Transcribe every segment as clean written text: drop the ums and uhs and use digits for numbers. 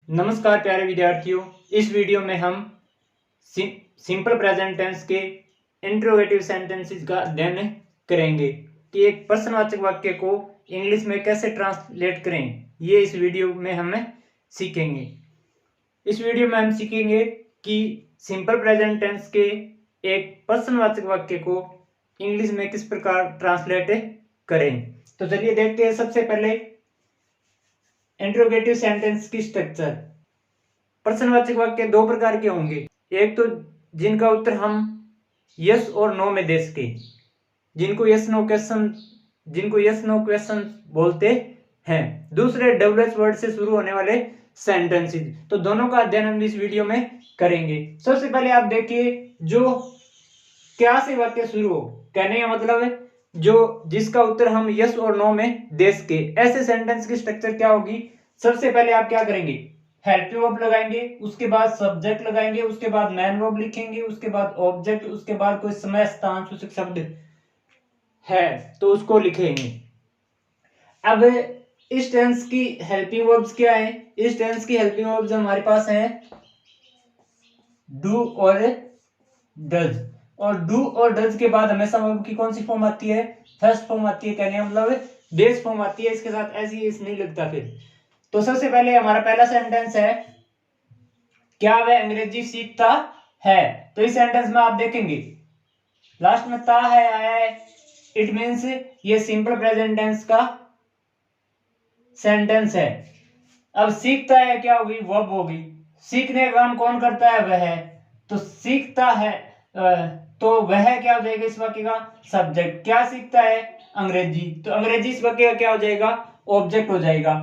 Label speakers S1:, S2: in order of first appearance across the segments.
S1: नमस्कार प्यारे विद्यार्थियों, इस वीडियो में हम सिंपल प्रेजेंट टेंस के इंट्रोगेटिव सेंटेंसेस का अध्ययन करेंगे कि एक प्रश्नवाचक वाक्य को इंग्लिश में कैसे ट्रांसलेट करें। ये इस वीडियो में हम सीखेंगे। इस वीडियो में हम सीखेंगे कि सिंपल प्रेजेंट टेंस के एक प्रश्नवाचक वाक्य को इंग्लिश में किस प्रकार ट्रांसलेट करें। तो चलिए देखते हैं। सबसे पहले इंट्रोगेटिव सेंटेंस की स्ट्रक्चर। प्रश्नवाचक वाक्य दो प्रकार के होंगे। एक तो जिनका उत्तर हम यस और नो में दे सके, जिनको यस नो क्वेश्चन बोलते हैं। दूसरे डबल वर्ड से शुरू होने वाले सेंटेंसेस। तो दोनों का अध्ययन हम इस वीडियो में करेंगे। सबसे पहले आप देखिए, जो क्या से वाक्य शुरू हो, कहने का मतलब है जो जिसका उत्तर हम यस और नो में दे सके, ऐसे सेंटेंस की स्ट्रक्चर क्या होगी। सबसे पहले आप क्या करेंगे, हेल्पिंग वर्ब लगाएंगे, उसके बाद सब्जेक्ट लगाएंगे, उसके बाद मैन वर्ब लिखेंगे, उसके बाद ऑब्जेक्ट, उसके बाद कोई समय स्थान सूचक शब्द है तो उसको लिखेंगे। अब इस टेंस की हेल्पिंग वर्ब्स क्या है। इस टेंस की हेल्पिंग वर्ब्स हमारे पास है डू और डज। और डू और डज के बाद हमेशा वर्ब की कौन सी फॉर्म आती है, फर्स्ट फॉर्म आती है, कहने मतलब बेस फॉर्म आती है। इसके साथ ऐसी इस नहीं लगता फिर। तो सबसे पहले हमारा पहला सेंटेंस है, क्या वह अंग्रेजी सीखता है। तो इस सेंटेंस में आप देखेंगे लास्ट में ता है आया है। इट मींस ये सिंपल प्रेजेंट टेंस का सेंटेंस है। अब सीखता है क्या होगी, वर्ब होगी। सीखने का काम कौन करता है, वह। तो सीखता है तो वह क्या हो जाएगा इस वाक्य का सब्जेक्ट। क्या सीखता है, अंग्रेजी। तो अंग्रेजी इस वाक्य का क्या हो जाएगा, ऑब्जेक्ट हो जाएगा।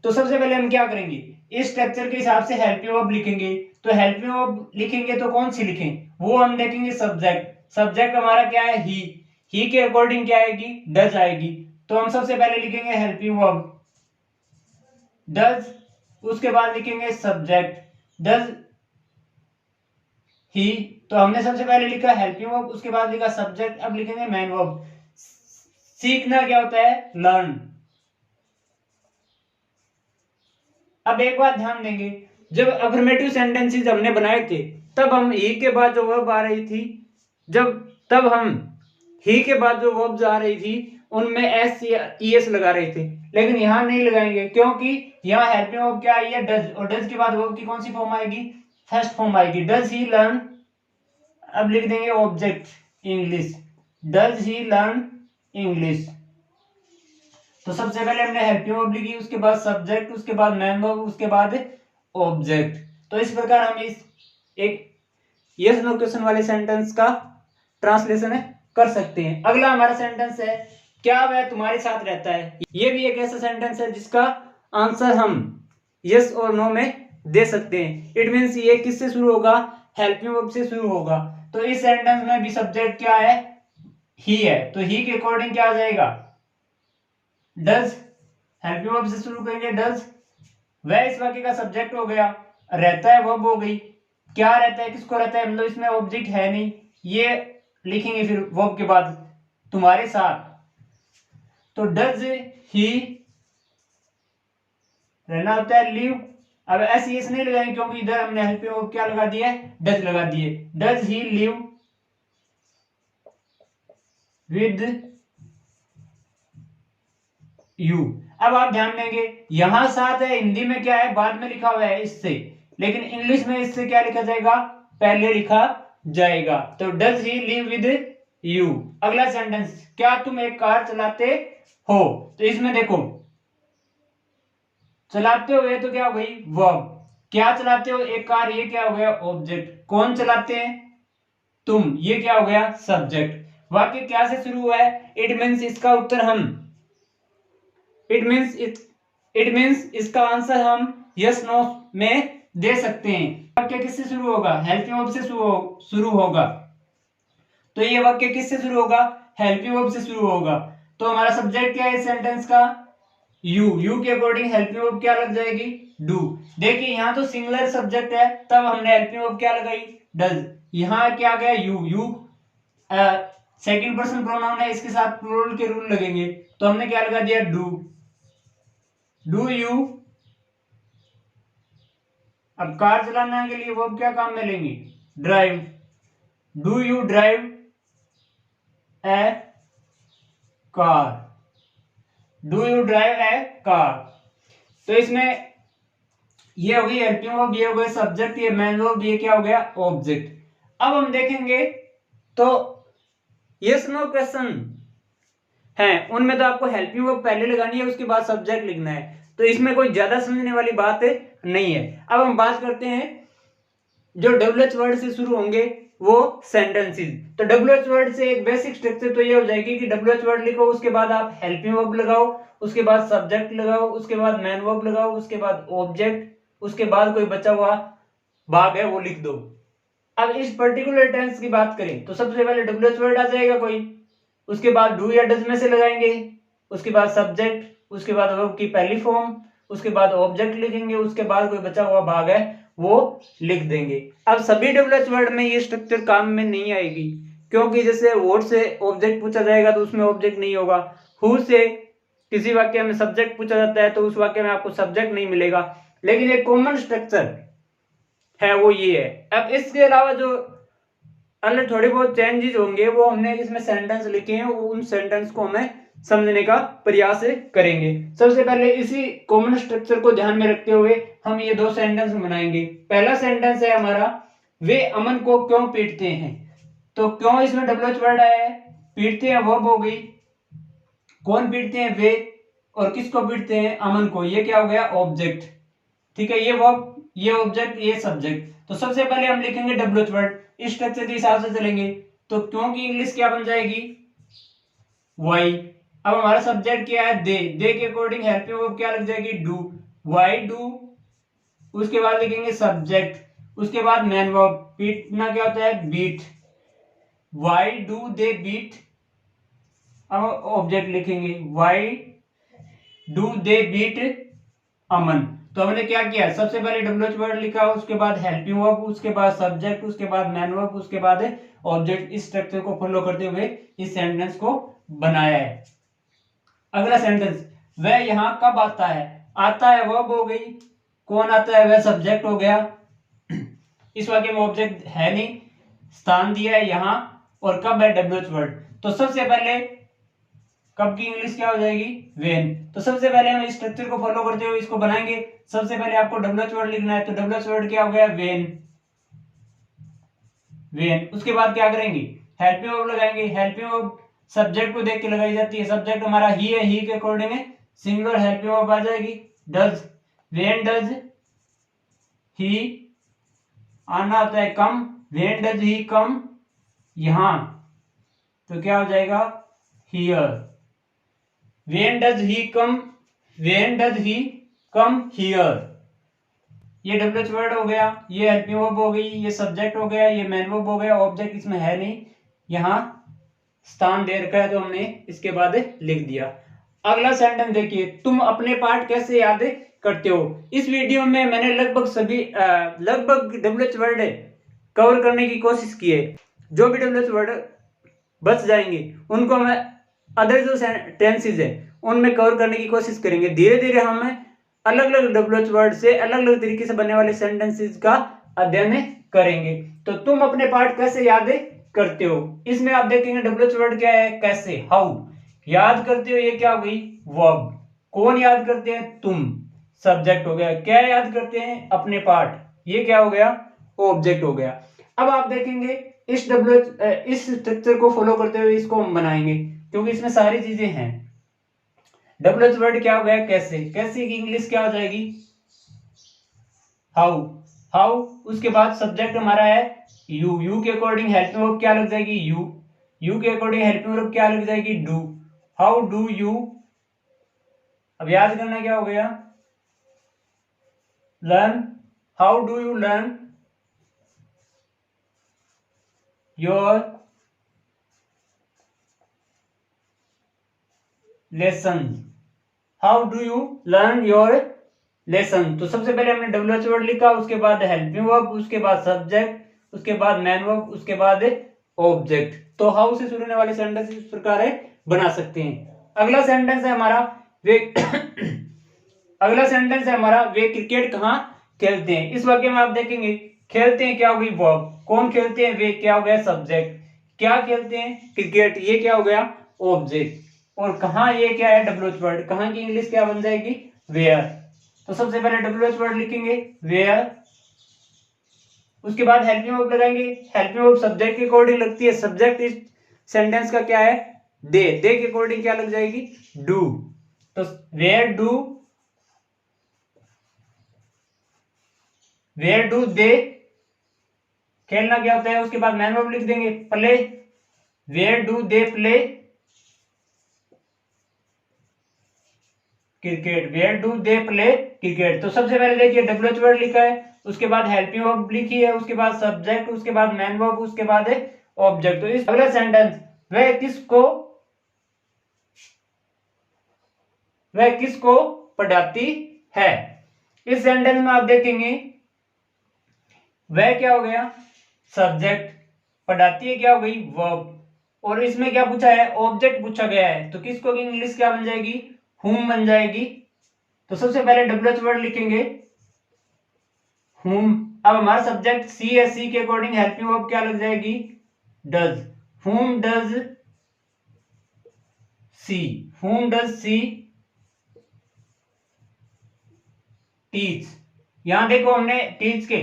S1: तो सबसे पहले हम क्या करेंगे, इस स्ट्रक्चर के हिसाब से हेल्पिंग वर्ब लिखेंगे। तो हेल्पिंग वर्ब लिखेंगे तो कौन सी लिखें, वो हम देखेंगे सब्जेक्ट। सब्जेक्ट हमारा क्या है, ही के अकॉर्डिंग क्या आएगी, डज आएगी। तो हम सबसे पहले लिखेंगे हेल्पिंग वर्ब डज, उसके बाद लिखेंगे सब्जेक्ट डज ही। तो हमने सबसे पहले लिखा हेल्पिंग वर्ब, उसके बाद लिखा सब्जेक्ट, अब लिखेंगे मैन वर्ब। सीखना क्या होता है, लर्न। अब एक बात ध्यान देंगे, जब अफर्मेटिव सेंटेंसेस हमने बनाए थे तब हम ही के बाद जो वर्ब आ रही थी, तब हम ही के बाद जो वर्ब्स आ रही थी उनमें एस या ईएस लगा रहे थे। लेकिन यहां नहीं लगाएंगे क्योंकि यहां हेल्पिंग वर्ब क्या आई है, डज। और डज के बाद वर्ब की कौन सी फॉर्म आएगी, फर्स्ट फॉर्म आएगी, डज ही लर्न। अब लिख देंगे object English, does he learn English. तो सबसे पहले हमने हेल्पिंग वर्ब लिखी, उसके बाद सब्जेक्ट, उसके बाद मैन वर्ब, उसके बाद ऑब्जेक्ट। तो इस प्रकार हम इस एक यस नो क्वेश्चन वाले सेंटेंस का ट्रांसलेशन कर सकते हैं। अगला हमारा सेंटेंस है, क्या वह तुम्हारे साथ रहता है। ये भी एक ऐसा सेंटेंस है जिसका आंसर हम यस और नो में दे सकते हैं। इट मींस ये किससे शुरू होगा, हेल्पिंग वर्ब से शुरू होगा। तो इस सेंटेंस में भी सब्जेक्ट क्या है, ही है। तो ही के अकॉर्डिंग क्या आ जाएगा, डज। हेल्पिंग वर्ब से शुरू करेंगे डज। वह इस वाक्य का सब्जेक्ट हो गया, रहता है वर्ब हो गई। क्या रहता है, किसको रहता है, मतलब इसमें ऑब्जेक्ट है नहीं, ये लिखेंगे फिर वर्ब के बाद तुम्हारे साथ। तो डज ही रहना होता है लिव। अब ऐसे एस नहीं लगाएंगे क्योंकि इधर हमने हेल्पिंग वर्ब क्या लगा दिया है, डज लगा दिए। Does he live with you. अब आप ध्यान देंगे यहां साथ है, हिंदी में क्या है, बाद में लिखा हुआ है इससे, लेकिन इंग्लिश में इससे क्या लिखा जाएगा, पहले लिखा जाएगा। तो does he live with you. अगला सेंटेंस, क्या तुम एक कार चलाते हो। तो इसमें देखो चलाते हो ये तो क्या हो गई वर्ब, क्या चलाते हो एक कार, ये क्या हो गया ऑब्जेक्ट। कौन चलाते हैं, तुम, ये क्या हो गया सब्जेक्ट। वाक्य क्या से शुरू हुआ है, इट मींस इसका उत्तर हम इट मींस इसका आंसर हम यस नो में दे सकते हैं। वाक्य किससे शुरू होगा, हेल्पिंग वर्ब से शुरू होगा। तो ये वाक्य किससे शुरू होगा, हेल्पिंग वर्ब से शुरू होगा। तो हमारा सब्जेक्ट क्या है इस सेंटेंस का, यू के अकॉर्डिंग हेल्पिंग वर्ब क्या लग जाएगी, डू। देखिए यहां तो सिंगुलर सब्जेक्ट है, तब हमने हेल्पिंग वर्ब क्या लगाई, डज। यहां क्या गया यू सेकंड पर्सन प्रोनाउन है, इसके साथ प्लूरल के रूल लगेंगे। तो हमने क्या लगा दिया, डू। डू यू अब कार चलाने के लिए वो क्या काम में लेंगे, drive. Do you drive A car, do you drive A car. तो इसमें ये हो गई हेल्पिंग वर्ब, ये हो गया सब्जेक्ट, ये मेन वर्ब, ये क्या हो गया ऑब्जेक्ट। अब हम देखेंगे तो यस नो क्वेश्चन है, उनमें तो आपको हेल्पिंग वर्ब पहले लगानी है, उसके बाद सब्जेक्ट लिखना है, तो इसमें कोई ज्यादा समझने वाली बात नहीं है। अब हम बात करते हैं जो WH वर्ड से शुरू होंगे वो सेंटेंसेस। तो WH वर्ड से एक बेसिक स्ट्रक्चर तो ये हो जाएगी कि WH वर्ड लिखो, उसके बाद आप हेल्पिंग वर्ब लगाओ, उसके बाद सब्जेक्ट लगाओ, उसके बाद मेन वर्ब लगाओ, उसके बाद ऑब्जेक्ट, उसके बाद कोई बचा हुआ भाग है वो लिख दो। अब इस पर्टिकुलर टेंस की बात करें तो सबसे पहले WH वर्ड आ जाएगा कोई, उसके बाद डू या डज में से लगाएंगे, उसके बाद सब्जेक्ट, उसके बाद वर्ब की पहली फॉर्म, उसके बाद ऑब्जेक्ट लिखेंगे, उसके बाद कोई बचा हुआ भाग है वो लिख देंगे। अब सभी WH वर्ड में ये स्ट्रक्चर काम में नहीं आएगी, क्योंकि जैसे वॉट से ऑब्जेक्ट पूछा जाएगा तो उसमें ऑब्जेक्ट नहीं होगा, हु से किसी वाक्य में सब्जेक्ट पूछा जाता है तो उस वाक्य में आपको सब्जेक्ट नहीं मिलेगा, लेकिन एक कॉमन स्ट्रक्चर है वो ये है। अब इसके अलावा जो अन्य थोड़े बहुत चेंजेस होंगे वो हमने इसमें सेंटेंस लिखे हैं, उन सेंटेंस को हमें समझने का प्रयास करेंगे। सबसे पहले इसी कॉमन स्ट्रक्चर को ध्यान में रखते हुए हम ये दो सेंटेंस बनाएंगे। पहला सेंटेंस है हमारा, वे अमन को क्यों पीटते हैं। तो क्यों इसमें WH वर्ड आया है, पीटते हैं वर्ब हो गई, कौन पीटते हैं वे, और किसको पीटते हैं अमन को, ये क्या हो गया ऑब्जेक्ट। ठीक है, ये वर्ब, ये ऑब्जेक्ट, ये सब्जेक्ट। तो सबसे पहले हम लिखेंगे WH वर्ड, इस स्ट्रक्चर के हिसाब से चलेंगे। तो क्योंकि इंग्लिश क्या बन जाएगी वाई। अब हमारा सब्जेक्ट क्या है दे के अकॉर्डिंग हेल्पिंग वर्ब क्या लग जाएगी डू, वाई डू, उसके बाद लिखेंगे सब्जेक्ट, उसके बाद मेन वर्ब, पीटना क्या होता है beat, why do they beat. अब ऑब्जेक्ट लिखेंगे why do they beat Aman. तो हमने क्या किया, सबसे पहले WH वर्ड लिखा, उसके बाद हेल्पिंग वर्ब, उसके बाद सब्जेक्ट, उसके बाद मेन वर्ब, उसके बाद ऑब्जेक्ट। इस स्ट्रक्चर को फॉलो करते हुए इस सेंटेंस को बनाया है। अगला सेंटेंस, वह यहां कब आता है। आता है वर्ब हो गई, कौन आता है वह सब्जेक्ट हो गया। इस वाक्य में ऑब्जेक्ट है नहीं, स्थान दिया है यहां, और कब है WH वर्ड। तो सबसे पहले कब की इंग्लिश क्या हो जाएगी वेन। तो सबसे पहले हम इस स्ट्रक्चर को फॉलो करते हुए इसको बनाएंगे। सबसे पहले आपको WH वर्ड लिखना है, तो WH वर्ड क्या हो गया वेन, वेन। उसके बाद क्या करेंगे हेल्पिंग वर्ब लगाएंगे, हेल्पिंग वर्ब सब्जेक्ट को देख के लगाई जाती है, सब्जेक्ट हमारा ही है, ही के अकॉर्डिंग है सिंगुलर हेल्पिंग वर्ब आ जाएगी डज, वेन डज ही, आना होता है कम, वेन डज ही कम यहां, तो क्या हो जाएगा here, When does he come? When does he come here? ये WH वर्ड हो गया, ये हेल्पिंग वर्ब हो गई, ये सब्जेक्ट हो गया, ये मेन वर्ब हो गया, ऑब्जेक्ट इसमें है नहीं, यहाँ स्थान दे रखा है तो हमने इसके बाद लिख दिया। अगला सेंटेंस देखिए, तुम अपने पाठ कैसे याद करते हो। इस वीडियो में मैंने लगभग WH वर्ड कवर करने की कोशिश की है। जो भी WH वर्ड बच जाएंगे उनको मैं अदर जो टेंसेस है उनमें कवर करने की कोशिश करेंगे। धीरे धीरे हम अलग अलग WH वर्ड से अलग अलग तरीके से बनने वाले सेंटेंसेस का अध्ययन करेंगे। तो तुम अपने पाठ कैसे याद करते हो, इसमें आप देखेंगे WH वर्ड क्या है कैसे, हाउ। याद करते हो ये क्या हो गई वर्ब, कौन याद करते हैं तुम, सब्जेक्ट हो गया, क्या याद करते हैं अपने पाठ, ये क्या हो गया ऑब्जेक्ट हो गया। अब आप देखेंगे इस स्ट्रक्चर को फॉलो करते हुए इसको हम बनाएंगे, क्योंकि इसमें सारी चीजें हैं। WH वर्ड क्या हो गया कैसे, कैसे की इंग्लिश क्या हो जाएगी हाउ, हाउ। उसके बाद सब्जेक्ट हमारा है यू, यू के अकॉर्डिंग हेल्पिंग वर्ब क्या लग जाएगी यू, यू के अकॉर्डिंग हेल्पिंग वर्ब क्या लग जाएगी डू, हाउ डू यू। अब याद करना क्या हो गया learn, how do you learn your lesson, how do you learn your lesson. तो सबसे पहले हमने WH वर्ड लिखा, उसके बाद हेल्पिंग वर्ब, उसके बाद सब्जेक्ट, उसके बाद मेन वर्ब, उसके बाद ऑब्जेक्ट। तो हाउ से शुरू होने वाले सेंटेंस इस प्रकार बना सकते हैं। अगला सेंटेंस है हमारा वे अगला सेंटेंस है हमारा वे क्रिकेट कहाँ खेलते हैं। इस वाक्य में आप देखेंगे खेलते हैं क्या हो गई वर्ब, कौन खेलते हैं वे क्या हो गया सब्जेक्ट, क्या खेलते हैं क्रिकेट ये क्या हो गया ऑब्जेक्ट, और कहाँ ये क्या है डब्ल्यूएच वर्ड, कहाँ की इंग्लिश क्या बन जाएगी वेयर। तो सबसे पहले डब्ल्यूएच वर्ड लिखेंगे वेयर, उसके बाद हेल्पिंग वर्ब लगाएंगे, हेल्पिंग वर्ब सब्जेक्ट के अकॉर्डिंग लगती है, सब्जेक्ट इस सेंटेंस का क्या है दे के अकॉर्डिंग क्या लग जाएगी डू। तो वेयर डू दे खेलना क्या होता है, उसके बाद मैन वर्ब लिख देंगे play, where do they play cricket, where do they play cricket. तो सबसे पहले देखिए डब्ल्यूएच वर्ड लिखा है, उसके बाद हेल्पिंग वर्ब लिखी है, उसके बाद सब्जेक्ट, उसके बाद मैन वर्ब, उसके बाद ऑब्जेक्ट। तो इस अगला सेंटेंस वह किसको पढ़ाती है। इस सेंटेंस में आप देखेंगे वह क्या हो गया सब्जेक्ट, पढ़ाती है क्या हो गई वर्ब, और इसमें क्या पूछा है ऑब्जेक्ट पूछा गया है, तो किसको इंग्लिश क्या बन जाएगी हुम बन जाएगी। तो सबसे पहले डब्ल्यूएच वर्ड लिखेंगे हुम। अब हमारा सब्जेक्ट सी है, सी के अकॉर्डिंग हेल्पिंग वर्ब क्या लग जाएगी डज, हुम डज सी, हुम डज सी टीच। यहां देखो हमने टीच के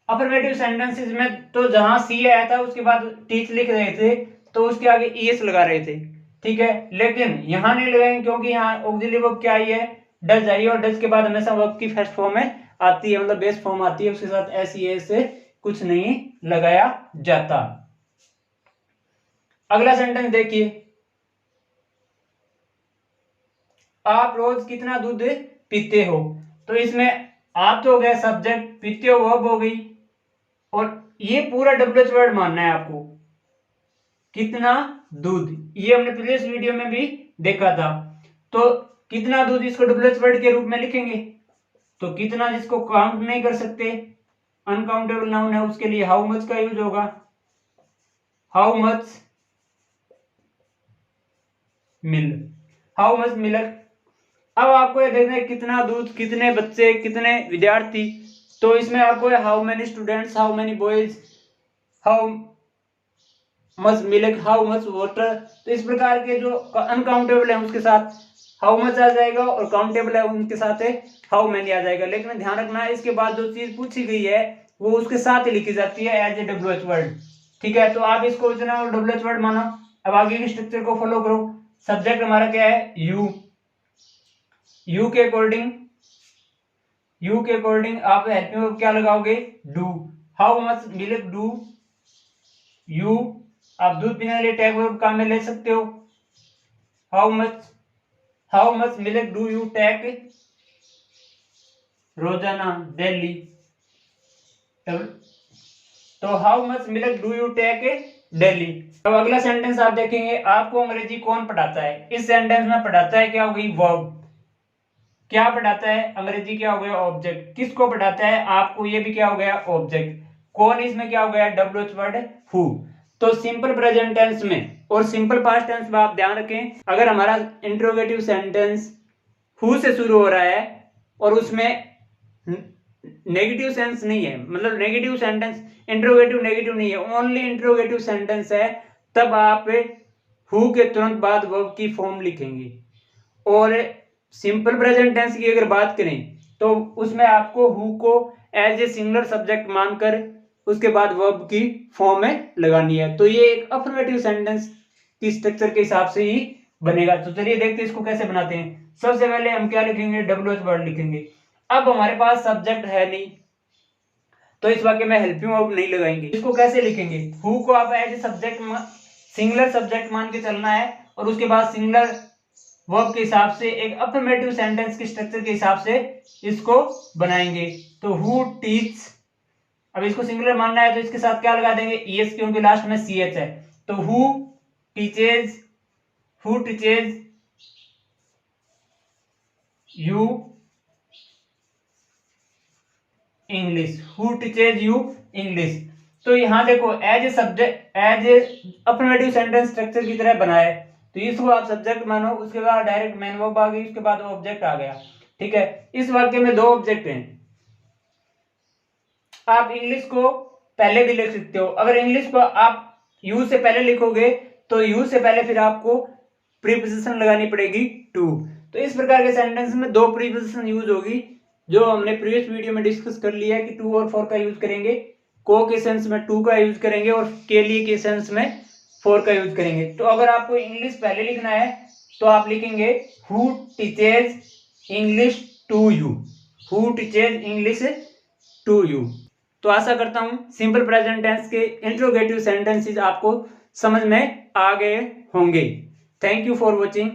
S1: अफर्मेटिव सेंटेंसेस में तो जहां सी आया था उसके बाद टीच लिख रहे थे तो उसके आगे ईएस लगा रहे थे, ठीक है, लेकिन यहां नहीं लगाएंगे क्योंकि यहाँ ऑक्सिलरी वर्ब क्या आई है डज आई है, और डज के बाद हमेशा वर्ब की फर्स्ट फॉर्म में आती है, मतलब बेस फॉर्म आती है, उसके साथ एस से कुछ नहीं लगाया जाता। अगला सेंटेंस देखिए, आप रोज कितना दूध पीते हो। तो इसमें आप तो हो गया सब्जेक्ट, पीते हो वर्ब हो गई, और ये पूरा डब्ल्यूएच वर्ड मानना है आपको कितना दूध, ये हमने प्रीवियस वीडियो में भी देखा था। तो कितना दूध इसको डब्ल्यूएच वर्ड के रूप में लिखेंगे, तो कितना जिसको काउंट नहीं कर सकते अनकाउंटेबल नाउन है उसके लिए हाउ मच का यूज होगा, हाउ मच मिल्क। अब आपको ये देखना है कितना दूध, कितने बच्चे, कितने विद्यार्थी, तो इसमें आपको how many students, how many boys, how much milk, how much water. तो इस प्रकार के जो अनकाउंटेबल है उसके साथ हाउ मच आ जाएगा, और काउंटेबल है उनके साथ हाउ मेनी आ जाएगा। लेकिन ध्यान रखना है इसके बाद जो चीज पूछी गई है वो उसके साथ ही लिखी जाती है एज ए डब्ल्यूएच वर्ड, ठीक है। तो आप इसको इतना डब्ल्यूएच वर्ड मानो। अब आगे के स्ट्रक्चर को फॉलो करो। सब्जेक्ट हमारा क्या है यू के अकॉर्डिंग आप हेल्पिंग वर्ब क्या लगाओगे do, how much milk do you, आप दूध पीने के लिए टेक वर्ब काम में ले सकते हो, how much milk do you take रोजाना डेली, तो how much milk do you take daily. अब अगला सेंटेंस आप देखेंगे आपको अंग्रेजी कौन पढ़ाता है। इस सेंटेंस में पढ़ाता है क्या हो गई वर्ब, क्या पढ़ाता है अंग्रेजी क्या हो गया ऑब्जेक्ट, किसको पढ़ाता है आपको ये भी क्या हो गया ऑब्जेक्ट, कौन इसमें क्या हो गया डब्ल्यूएच वर्ड हु। तो सिंपल प्रेजेंट टेंस में और सिंपल पास्ट टेंस में आप ध्यान रखें, अगर हमारा इंट्रोगेटिव सेंटेंस हु से शुरू हो रहा है और उसमें नेगेटिव सेंस नहीं है, मतलब नेगेटिव सेंटेंस इंट्रोगेटिव नेगेटिव नहीं है, ओनली इंट्रोगेटिव सेंटेंस है, तब आप हु के तुरंत बाद वर्ब की फॉर्म लिखेंगे। और सिंपल प्रेजेंट टेंस की अगर बात करें तो उसमें आपको who co as a singular subject मानकर उसके बाद वर्ब की फॉर्म में लगानी है। तो ये एक अफर्मेटिव सेंटेंस की स्ट्रक्चर के हिसाब से ही बनेगा। तो चलिए देखते हैं इसको कैसे बनाते हैं। सबसे पहले हम क्या लिखेंगे डब्ल्यूएच वर्ड लिखेंगे। अब हमारे पास सब्जेक्ट है नहीं तो इस वाक्य में हेल्पिंग वर्ब नहीं लगाएंगे। इसको कैसे लिखेंगे, हु को आप as a subject singular subject मान के चलना है और उसके बाद सिंगुलर वर्ब के हिसाब से एक अफर्मेटिव सेंटेंस के स्ट्रक्चर के हिसाब से इसको बनाएंगे। तो हु टीच, अब इसको सिंगुलर मानना है तो इसके साथ क्या लगा देंगे ईएस, क्योंकि लास्ट में सीएच है। तो who teaches you English, who teaches you English. तो यहां देखो as a subject as a affirmative sentence structure की तरह बनाए, तो इसको आप सब्जेक्ट मानो, उसके बाद डायरेक्ट मेन वर्ब आ गई, उसके बाद ऑब्जेक्ट आ गया, ठीक है। इस वाक्य में दो ऑब्जेक्ट हैं, आप इंग्लिश को पहले भी लिख सकते हो। अगर इंग्लिश को आप यू से पहले लिखोगे तो यू से पहले फिर आपको प्रीपोजिशन लगानी पड़ेगी टू। तो इस प्रकार के सेंटेंस में दो प्रीपोजिशन यूज होगी, जो हमने प्रीवियस वीडियो में डिस्कस कर लिया है कि टू और फॉर का यूज करेंगे। को के सेंस में टू का यूज करेंगे और के लिए के सेंस में फॉर का यूज करेंगे। तो अगर आपको इंग्लिश पहले लिखना है तो आप लिखेंगे who teaches English to you, who teaches English to you. तो आशा करता हूं सिंपल प्रेजेंट टेंस के इंट्रोगेटिव सेंटेंसेस आपको समझ में आ गए होंगे। Thank you for watching.